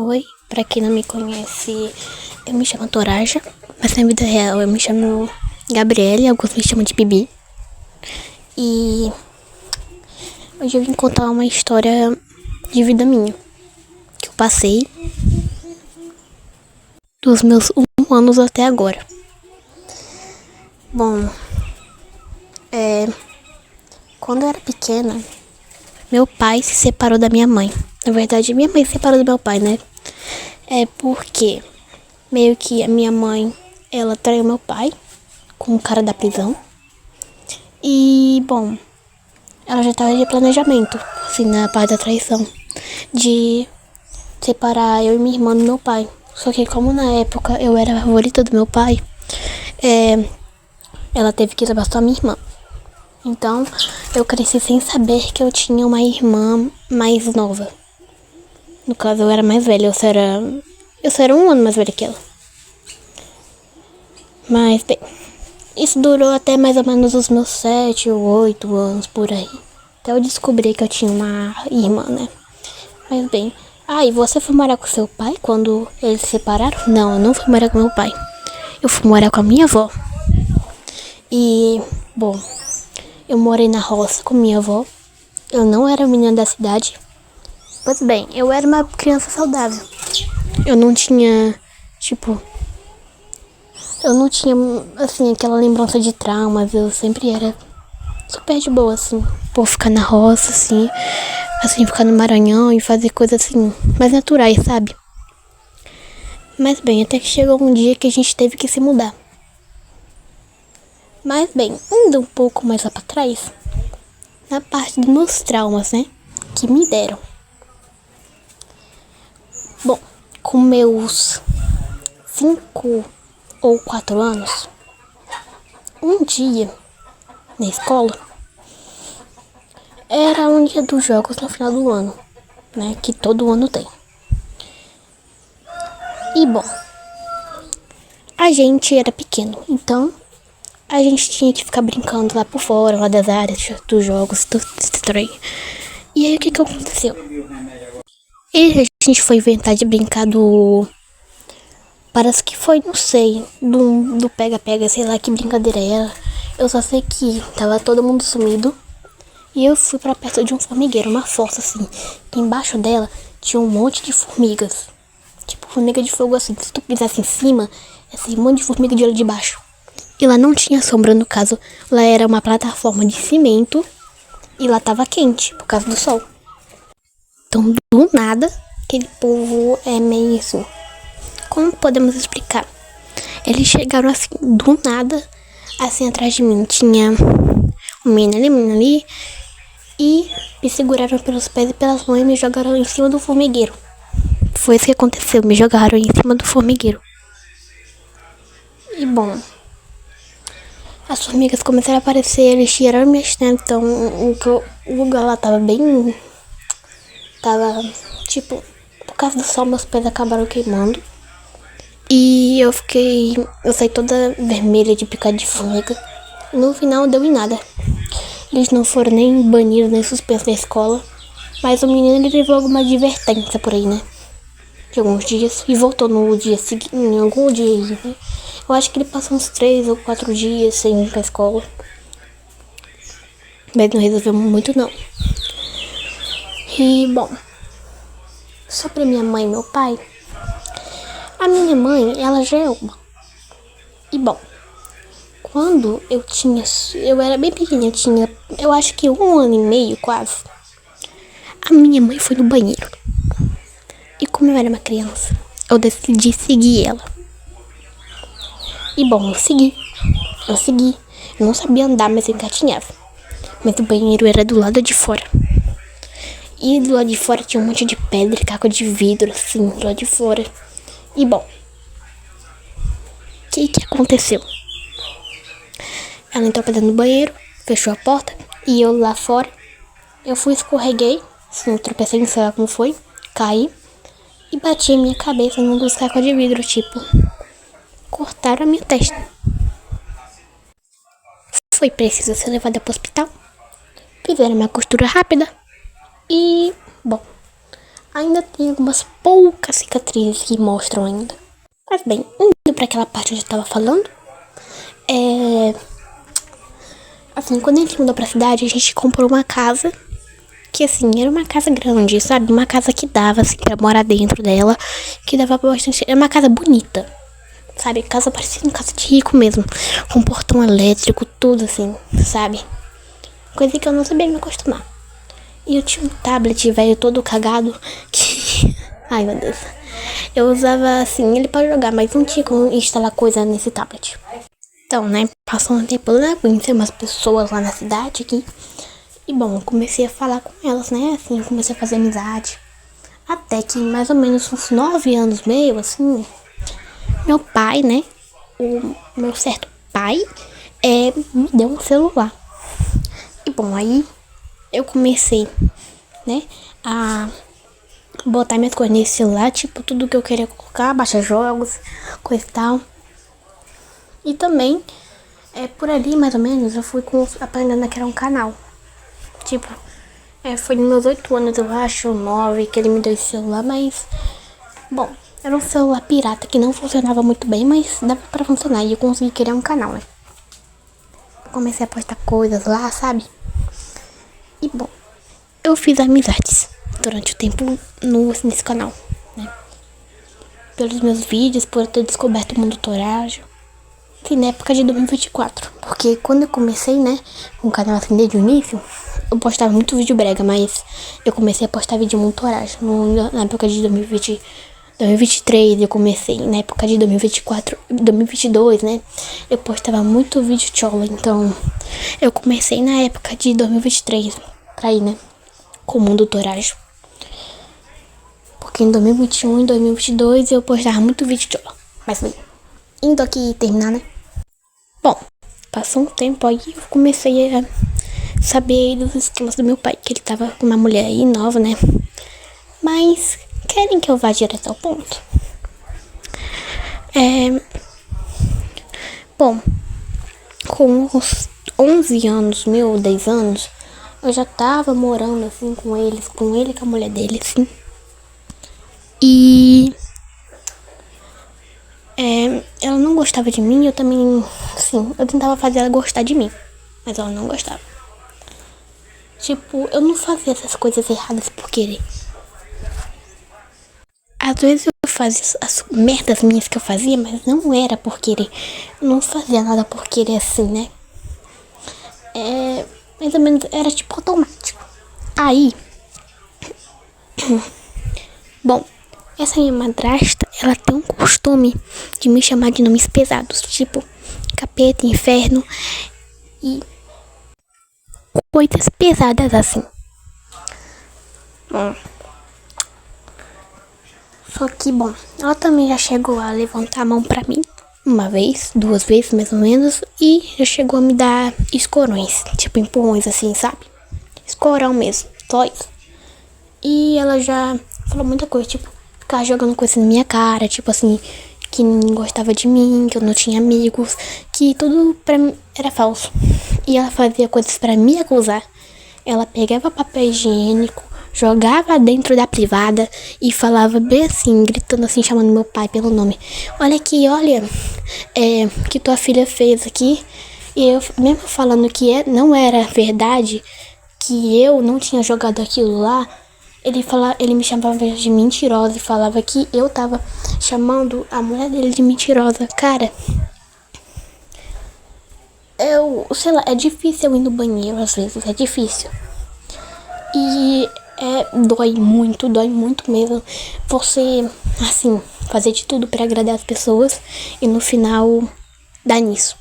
Oi, pra quem não me conhece, eu me chamo Toraja, mas na vida real eu me chamo Gabriele, alguns me chamam de Bibi. E hoje eu vim contar uma história de vida minha, que eu passei dos meus 1 ano até agora. Bom, quando eu era pequena, meu pai se separou da minha mãe. Na verdade, minha mãe se separou do meu pai, né? É porque meio que a minha mãe, ela traiu meu pai com o cara da prisão. E, bom, ela já tava de planejamento, assim, na parte da traição, de separar eu e minha irmã do meu pai. Só que como na época eu era a favorita do meu pai, ela teve que levar só minha irmã. Então, eu cresci sem saber que eu tinha uma irmã mais nova. No caso, eu era mais velha, eu só era 1 ano mais velha que ela. Mas, bem, isso durou até mais ou menos os meus 7 ou 8 anos, por aí. Até eu descobri que eu tinha uma irmã, né? Mas, bem, e você foi morar com seu pai quando eles se separaram? Não, eu não fui morar com meu pai. Eu fui morar com a minha avó. E, bom, eu morei na roça com minha avó. Eu não era menina da cidade. Pois bem, eu era uma criança saudável. Eu não tinha, assim, aquela lembrança de traumas. Eu sempre era super de boa, assim, por ficar na roça, assim, ficar no Maranhão e fazer coisas, assim, mais naturais, sabe? Mas bem, até que chegou um dia que a gente teve que se mudar. Mas bem, indo um pouco mais lá pra trás, na parte dos meus traumas, né, que me deram. Bom, com meus 5 ou 4 anos, um dia na escola, era um dia dos jogos no final do ano, né, que todo ano tem. E bom, a gente era pequeno, então a gente tinha que ficar brincando lá por fora, lá das áreas dos jogos, tudo estranho. E aí o que aconteceu? E a gente foi inventar de brincar do... Parece que foi, não sei, do pega-pega, sei lá que brincadeira era. Eu só sei que tava todo mundo sumido. E eu fui pra perto de um formigueiro, uma fossa assim. Que embaixo dela tinha um monte de formigas. Tipo, formiga de fogo assim. Se tu pisasse em cima, esse monte de formiga de olho de baixo. E lá não tinha sombra, no caso. Lá era uma plataforma de cimento. E lá tava quente, por causa do sol. Então, do nada, aquele povo é meio assim. Como podemos explicar? Eles chegaram assim, do nada, assim atrás de mim. Tinha um menino ali. E me seguraram pelos pés e pelas mãos e me jogaram em cima do formigueiro. Foi isso que aconteceu, me jogaram em cima do formigueiro. E bom, as formigas começaram a aparecer, eles tiraram minha chinelas, então o lugar lá tava bem... tipo, por causa do sol, meus pés acabaram queimando. E eu saí toda vermelha de picada de formiga. No final deu em nada. Eles não foram nem banidos, nem suspensos da escola. Mas o menino, ele levou alguma advertência por aí, né? De alguns dias. E voltou no dia seguinte, em algum dia, né? Eu acho que ele passou uns 3 ou 4 dias sem ir pra escola. Mas não resolveu muito, não. E, bom, sobre minha mãe e meu pai. A minha mãe, ela já é uma. E, bom, quando eu era bem pequenininha, eu acho que 1 ano e meio quase. A minha mãe foi no banheiro. E como eu era uma criança, eu decidi seguir ela. E bom, eu segui. Eu não sabia andar, mas eu engatinhava. Mas o banheiro era do lado de fora. E do lado de fora tinha um monte de pedra, caco de vidro, assim, do lado de fora. E bom, o que aconteceu? Ela entrou pra dentro do banheiro, fechou a porta, e eu lá fora, eu escorreguei, assim, tropecei, não sei lá como foi, caí, e bati a minha cabeça num dos cacos de vidro, tipo, cortaram a minha testa. Foi preciso ser levada pro hospital, fizeram uma costura rápida, e, bom, Ainda tem algumas poucas cicatrizes que mostram ainda. Mas bem, indo pra aquela parte onde eu tava falando, assim, quando a gente mudou pra cidade, a gente comprou uma casa que, assim, era uma casa grande, sabe? Uma casa que dava, assim, pra morar dentro dela, que dava bastante... Era uma casa bonita, sabe? Casa parecida uma casa de rico mesmo, com portão elétrico, tudo assim, sabe? Coisa que eu não sabia me acostumar. E eu tinha um tablet velho todo cagado que... Ai, meu Deus. Eu usava, assim, ele pra jogar, mas não tinha como instalar coisa nesse tablet. Então, né, passou um tempo, né, conheci umas pessoas lá na cidade aqui. E, bom, eu comecei a falar com elas, né, assim, comecei a fazer amizade. Até que, mais ou menos uns 9 anos meio, assim, meu pai, né, o meu certo pai, me deu um celular. E, bom, aí eu comecei, né, a botar minhas coisas nesse celular, tipo, tudo que eu queria colocar, baixar jogos, coisa e tal. E também, por ali, mais ou menos, eu fui aprendendo que era um canal. Tipo, foi nos meus 8 anos, eu acho, 9, que ele me deu esse celular, mas... Bom, era um celular pirata que não funcionava muito bem, mas dava pra funcionar. E eu consegui criar um canal, né? Comecei a postar coisas lá, sabe? E, bom, eu fiz amizades durante o tempo nesse canal, né? Pelos meus vídeos, por ter descoberto o mundo torágio. Sim, na época de 2024. Porque quando eu comecei, né, com o canal assim desde o início, eu postava muito vídeo brega, mas eu comecei a postar vídeo muito horário. Na época de 2023 eu comecei, na época de 2024, 2022, né, eu postava muito vídeo chola. Então, eu comecei na época de 2023, pra ir, né, com o mundo torágio. Porque em 2021 e 2022 eu postava muito vídeo chola. Mas bem, indo aqui terminar, né. Bom, passou um tempo aí eu comecei a saber dos esquemas do meu pai, que ele tava com uma mulher aí nova, né? Mas querem que eu vá direto ao ponto? Bom, com uns 11 anos, 10 anos, eu já tava morando assim com ele e com a mulher dele, assim. E ela não gostava de mim, eu também, assim, eu tentava fazer ela gostar de mim, mas ela não gostava. Tipo, eu não fazia essas coisas erradas por querer. Às vezes eu fazia as merdas minhas que eu fazia, mas não era por querer. Eu não fazia nada por querer assim, né? Mais ou menos, era tipo automático. Aí, bom, essa minha madrasta, ela tem um costume de me chamar de nomes pesados, tipo capeta, inferno e coisas pesadas assim. Só que, bom, ela também já chegou a levantar a mão pra mim, uma vez, 2 vezes mais ou menos, e já chegou a me dar escorões, tipo empurrões assim, sabe? Escorão mesmo, só isso. E ela já falou muita coisa, tipo, ficava jogando coisa na minha cara, tipo assim, que não gostava de mim, que eu não tinha amigos, que tudo pra mim era falso. E ela fazia coisas pra me acusar. Ela pegava papel higiênico, jogava dentro da privada e falava bem assim, gritando assim, chamando meu pai pelo nome. Olha aqui, olha, que tua filha fez aqui. E eu, mesmo falando que não era verdade, que eu não tinha jogado aquilo lá, ele me chamava de mentirosa e falava que eu tava chamando a mulher dele de mentirosa. Cara, sei lá, é difícil eu ir no banheiro às vezes, é difícil. E dói muito mesmo. Você, assim, fazer de tudo pra agradar as pessoas e no final dar nisso.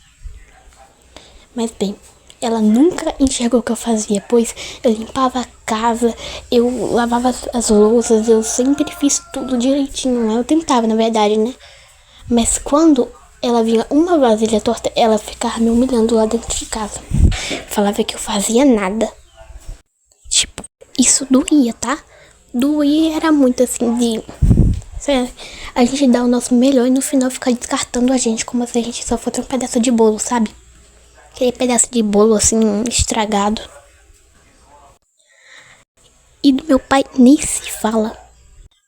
Mas bem, ela nunca enxergou o que eu fazia, pois eu limpava a casa, eu lavava as louças, eu sempre fiz tudo direitinho. Eu tentava, na verdade, né? Mas quando ela via uma vasilha torta, ela ficava me humilhando lá dentro de casa. Falava que eu fazia nada. Tipo, isso doía, tá? Doía era muito assim de... a gente dá o nosso melhor e no final ficar descartando a gente como se a gente só fosse um pedaço de bolo, sabe? Aquele pedaço de bolo assim, estragado. E do meu pai nem se fala.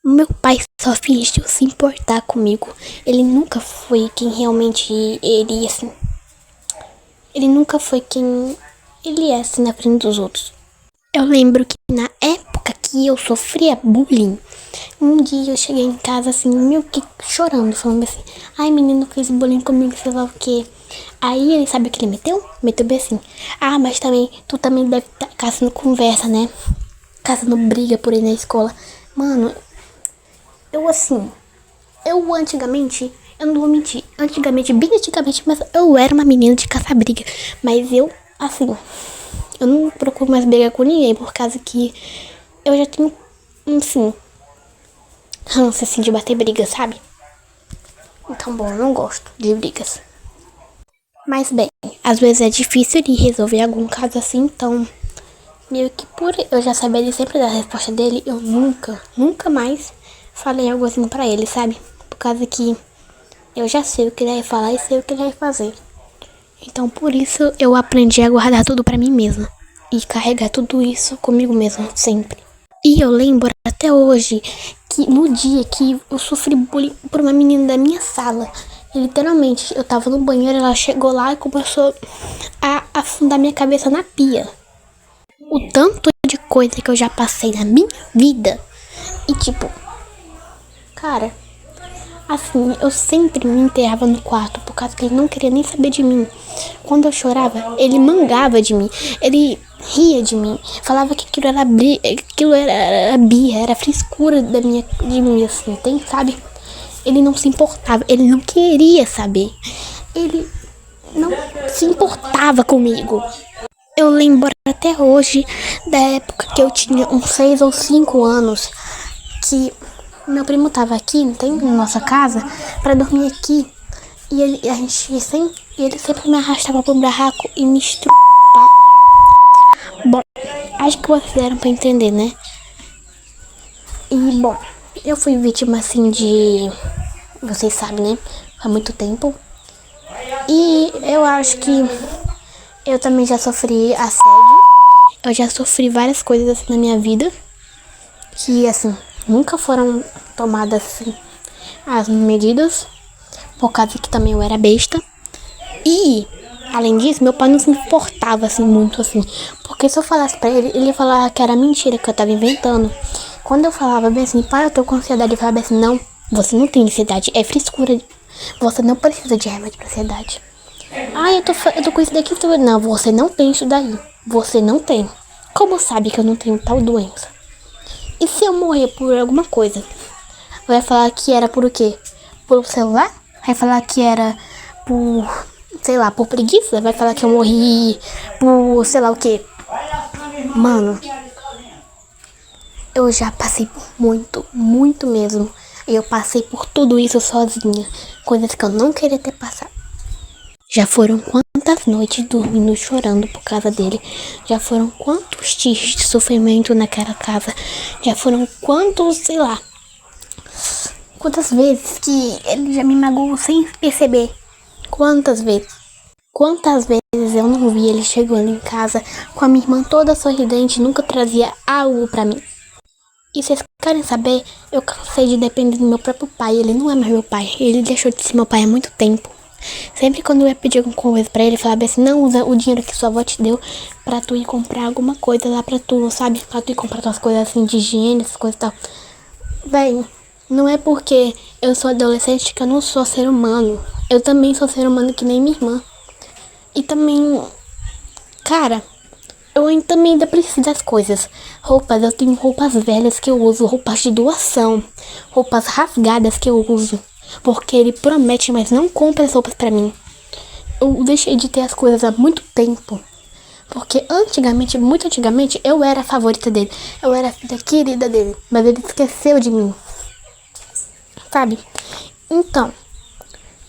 Meu pai só fingiu se importar comigo. Ele nunca foi quem realmente ele, assim. Ele nunca foi quem ele é, assim, na frente dos outros. Eu lembro que na época que eu sofria bullying, um dia eu cheguei em casa assim, meio que chorando, falando assim, ai menino fez bullying comigo, sei lá o que. Aí ele sabe o que ele meteu? Meteu bem assim, ah, mas também, tu também deve estar caçando conversa, né? Caçando briga por aí na escola. Mano, eu assim, eu antigamente, eu não vou mentir, antigamente, bem antigamente, mas eu era uma menina de caçar briga. Mas eu, assim, eu não procuro mais brigar com ninguém, por causa que eu já tenho, assim, ranço, assim, de bater briga, sabe? Então, bom, eu não gosto de brigas. Mas, bem, às vezes é difícil de resolver algum caso assim, então, meio que por eu já saber ele sempre dar a resposta dele, eu nunca mais falei algo assim pra ele, sabe? Por causa que eu já sei o que ele vai falar e sei o que ele vai fazer. Então, por isso, eu aprendi a guardar tudo pra mim mesma. E carregar tudo isso comigo mesma, sempre. E eu lembro até hoje que no dia que eu sofri bullying por uma menina da minha sala, literalmente, eu tava no banheiro, ela chegou lá e começou a afundar minha cabeça na pia. O tanto de coisa que eu já passei na minha vida. E tipo, cara, assim, eu sempre me enterrava no quarto por causa que ele não queria nem saber de mim. Quando eu chorava, ele mangava de mim. Ele ria de mim. Falava que aquilo era birra, era frescura de mim, assim, tem, sabe? Ele não se importava, ele não queria saber. Ele não se importava comigo. Eu lembro até hoje da época que eu tinha uns 6 ou 5 anos, que meu primo tava aqui, não tem, na nossa casa, pra dormir aqui. E ele sempre me arrastava pro barraco e me estrupava. Bom, acho que vocês deram pra entender, né? E, bom, eu fui vítima, assim, de... Vocês sabem, né? Há muito tempo. E eu acho que eu também já sofri assédio. Eu já sofri várias coisas, assim, na minha vida. Que, assim, nunca foram tomadas, assim, as medidas. Por causa que também eu era besta. E, além disso, meu pai não se importava, assim, muito, assim. Porque se eu falasse pra ele, ele ia falar que era mentira, que eu tava inventando. Quando eu falava bem assim, pai, eu tô com ansiedade, ele falava bem assim, não, você não tem ansiedade, é frescura. Você não precisa de remédio pra ansiedade. Ah, eu tô com isso daqui. Não, você não tem isso daí. Você não tem. Como sabe que eu não tenho tal doença? E se eu morrer por alguma coisa? Vai falar que era por o quê? Por celular? Vai falar que era por, sei lá, por preguiça? Vai falar que eu morri por, sei lá o quê? Mano, eu já passei por muito mesmo. E eu passei por tudo isso sozinha. Coisas que eu não queria ter passado. Já foram quantas noites dormindo chorando por causa dele. Já foram quantos dias de sofrimento naquela casa. Já foram quantos, sei lá, quantas vezes que ele já me magoou sem perceber. Quantas vezes. Quantas vezes eu não vi ele chegando em casa com a minha irmã toda sorridente e nunca trazia algo pra mim. E vocês querem saber? Eu cansei de depender do meu próprio pai. Ele não é mais meu pai. Ele deixou de ser meu pai há muito tempo. Sempre quando eu ia pedir alguma coisa pra ele, falava assim, não usa o dinheiro que sua avó te deu pra tu ir comprar alguma coisa lá pra tu, sabe? Pra tu ir comprar tuas coisas assim de higiene, essas coisas e tal. Véi, não é porque eu sou adolescente que eu não sou ser humano. Eu também sou ser humano que nem minha irmã. E também, cara, também ainda preciso das coisas. Roupas, eu tenho roupas velhas que eu uso, roupas de doação, roupas rasgadas que eu uso. Porque ele promete, mas não compra as roupas pra mim. Eu deixei de ter as coisas há muito tempo. Porque antigamente, muito antigamente, eu era a favorita dele. Eu era a filha querida dele. Mas ele esqueceu de mim. Sabe? Então,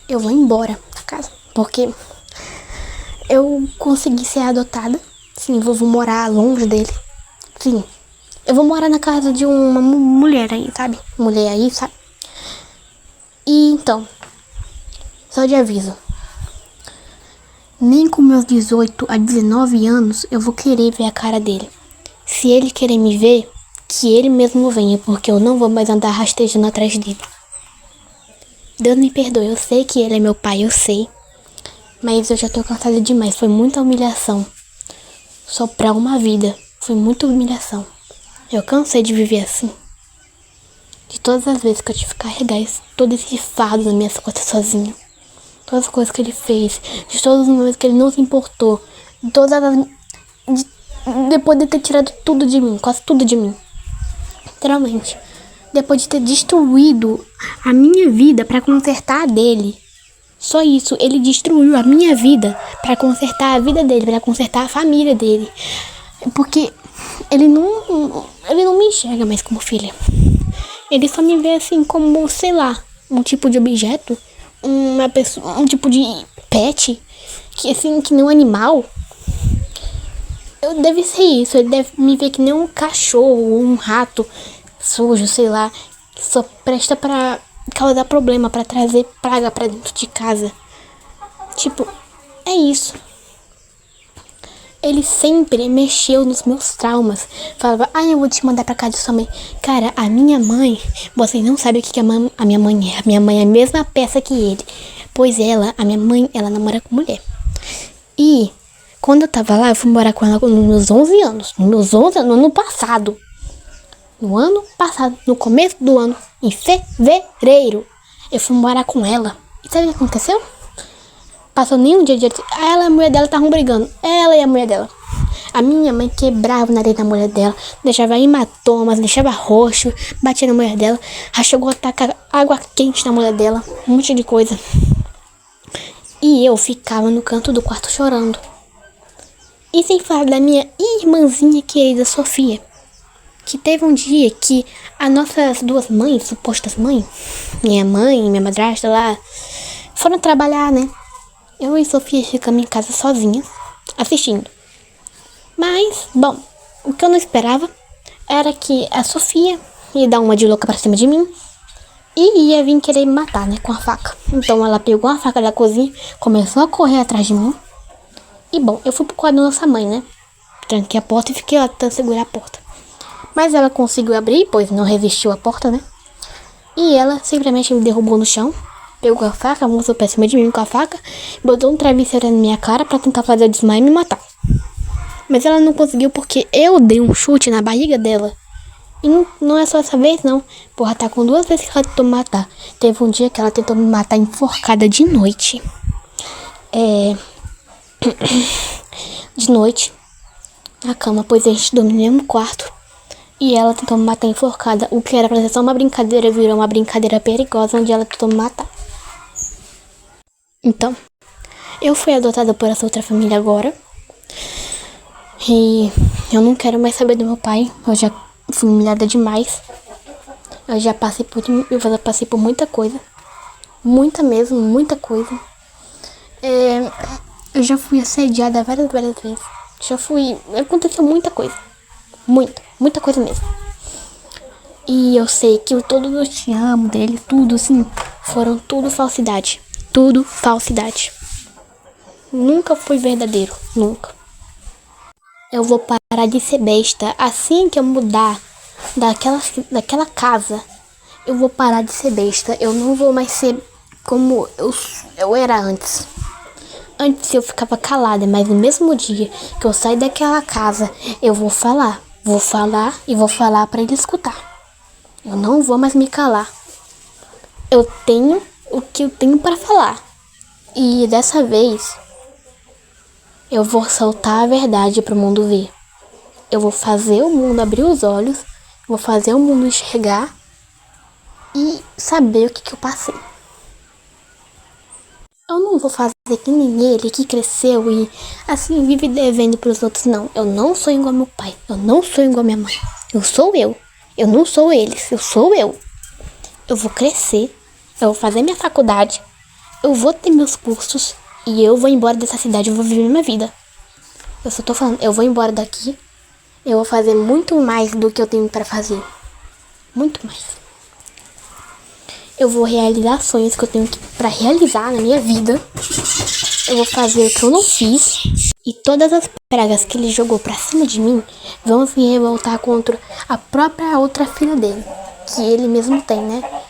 eu vou embora da casa. Porque eu consegui ser adotada. Sim, vou morar longe dele. Sim. Eu vou morar na casa de uma mulher aí, sabe? Mulher aí, sabe? E então, só de aviso. Nem com meus 18 a 19 anos eu vou querer ver a cara dele. Se ele querer me ver, que ele mesmo venha, porque eu não vou mais andar rastejando atrás dele. Deus me perdoe, eu sei que ele é meu pai, eu sei. Mas eu já tô cansada demais, foi muita humilhação. Só pra uma vida, foi muita humilhação. Eu cansei de viver assim. De todas as vezes que eu tive que carregar todo esse fardo nas minhas costas sozinha. Todas as coisas que ele fez, de todos os momentos que ele não se importou. Depois de ter tirado tudo de mim, quase tudo de mim. Literalmente. Depois de ter destruído a minha vida pra consertar a dele. Só isso, ele destruiu a minha vida pra consertar a vida dele, pra consertar a família dele. Porque ele não me enxerga mais como filha. Ele só me vê assim como, sei lá, um tipo de objeto, uma pessoa, um tipo de pet, que assim, que nem um animal. Deve ser isso, ele deve me ver que nem um cachorro ou um rato sujo, sei lá, que só presta pra causar problema, pra trazer praga pra dentro de casa. Tipo, é isso. Ele sempre mexeu nos meus traumas. Falava, eu vou te mandar pra casa de sua mãe. Cara, a minha mãe, vocês não sabem o que a minha mãe é. A minha mãe é a mesma peça que ele. Pois a minha mãe, ela namora com mulher. E quando eu tava lá, eu fui morar com ela nos meus 11 anos. No ano passado. No ano passado, no começo do ano, em fevereiro, eu fui morar com ela. E sabe o que aconteceu? Passou nem um dia de... Ela e a mulher dela estavam brigando. Ela e a mulher dela. A minha mãe quebrava o nariz da mulher dela. Deixava hematomas, deixava roxo. Batia na mulher dela. Já chegou a tacar água quente na mulher dela. Um monte de coisa. E eu ficava no canto do quarto chorando. E sem falar da minha irmãzinha querida Sofia. Que teve um dia que as nossas duas mães, supostas mães, minha mãe e minha madrasta lá, foram trabalhar, né? Eu e Sofia ficamos em casa sozinhas, assistindo. Mas, bom, o que eu não esperava era que a Sofia ia dar uma de louca pra cima de mim e ia vir querer me matar, né, com a faca. Então ela pegou a faca da cozinha, começou a correr atrás de mim. E bom, eu fui pro quarto da nossa mãe, né? Tranquei a porta e fiquei lá tentando segurar a porta. Mas ela conseguiu abrir, pois não resistiu à porta, né? E ela simplesmente me derrubou no chão. Pegou a faca, mostrou pra cima de mim com a faca, botou um travesseiro na minha cara pra tentar fazer eu desmaiar e me matar. Mas ela não conseguiu porque eu dei um chute na barriga dela. E não é só essa vez, não. Porra, tá com 2 vezes que ela tentou me matar. Teve um dia que ela tentou me matar enforcada de noite. De noite. Na cama, pois a gente dorme no mesmo quarto. E ela tentou me matar enforcada. O que era pra ser só uma brincadeira virou uma brincadeira perigosa onde ela tentou me matar. Então, eu fui adotada por essa outra família agora. E eu não quero mais saber do meu pai. Eu já fui humilhada demais. Eu já passei por muita coisa. Muita mesmo, muita coisa. Eu já fui assediada várias vezes. Aconteceu muita coisa. Muita coisa mesmo. E eu sei que todo eu te amo dele, tudo assim, foram tudo falsidade. Tudo falsidade. Nunca foi verdadeiro, nunca. Eu vou parar de ser besta. Assim que eu mudar daquela casa, eu vou parar de ser besta. Eu não vou mais ser como eu era antes. Antes eu ficava calada, mas no mesmo dia que eu sair daquela casa, eu vou falar. Vou falar e vou falar pra ele escutar. Eu não vou mais me calar. Eu tenho o que eu tenho pra falar. E dessa vez, eu vou soltar a verdade pro mundo ver. Eu vou fazer o mundo abrir os olhos. Vou fazer o mundo enxergar. E saber o que eu passei. Eu não vou fazer que nem ele, que cresceu e assim vive devendo pros outros, não. Eu não sou igual meu pai. Eu não sou igual minha mãe. Eu sou eu. Eu não sou eles. Eu sou eu. Eu vou crescer. Eu vou fazer minha faculdade. Eu vou ter meus cursos. E eu vou embora dessa cidade. Eu vou viver minha vida. Eu só tô falando. Eu vou embora daqui. Eu vou fazer muito mais do que eu tenho pra fazer. Muito mais. Eu vou realizar sonhos que eu tenho pra realizar na minha vida. eu vou fazer o que eu não fiz. E todas as pragas que ele jogou pra cima de mim vão se revoltar contra a própria outra filha dele. Que ele mesmo tem, né?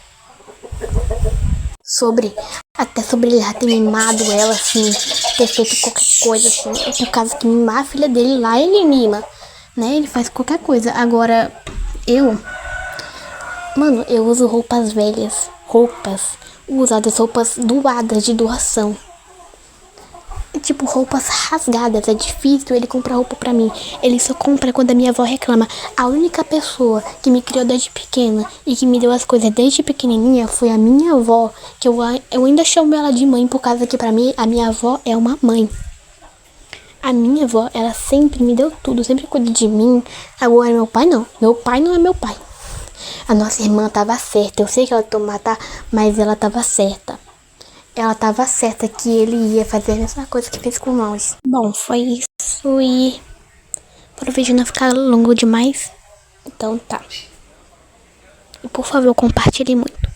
Até sobre ele já ter mimado ela, assim, ter feito qualquer coisa, assim. É por causa que mimar a filha dele lá, ele mima, né? Ele faz qualquer coisa. Agora, mano, eu uso roupas velhas, usadas, roupas doadas de doação. Tipo, roupas rasgadas, é difícil ele comprar roupa pra mim. Ele só compra quando a minha avó reclama. A única pessoa que me criou desde pequena e que me deu as coisas desde pequenininha foi a minha avó, que eu ainda chamo ela de mãe por causa que pra mim a minha avó é uma mãe. A minha avó, ela sempre me deu tudo, sempre cuidou de mim. Agora meu pai não. Meu pai não é meu pai. A nossa irmã tava certa. Eu sei que ela tentou matar, mas ela tava certa. Ela tava certa que ele ia fazer a mesma coisa que fez com nós. Bom, foi isso e para o vídeo não ficar longo demais, então tá. E por favor, compartilhe muito.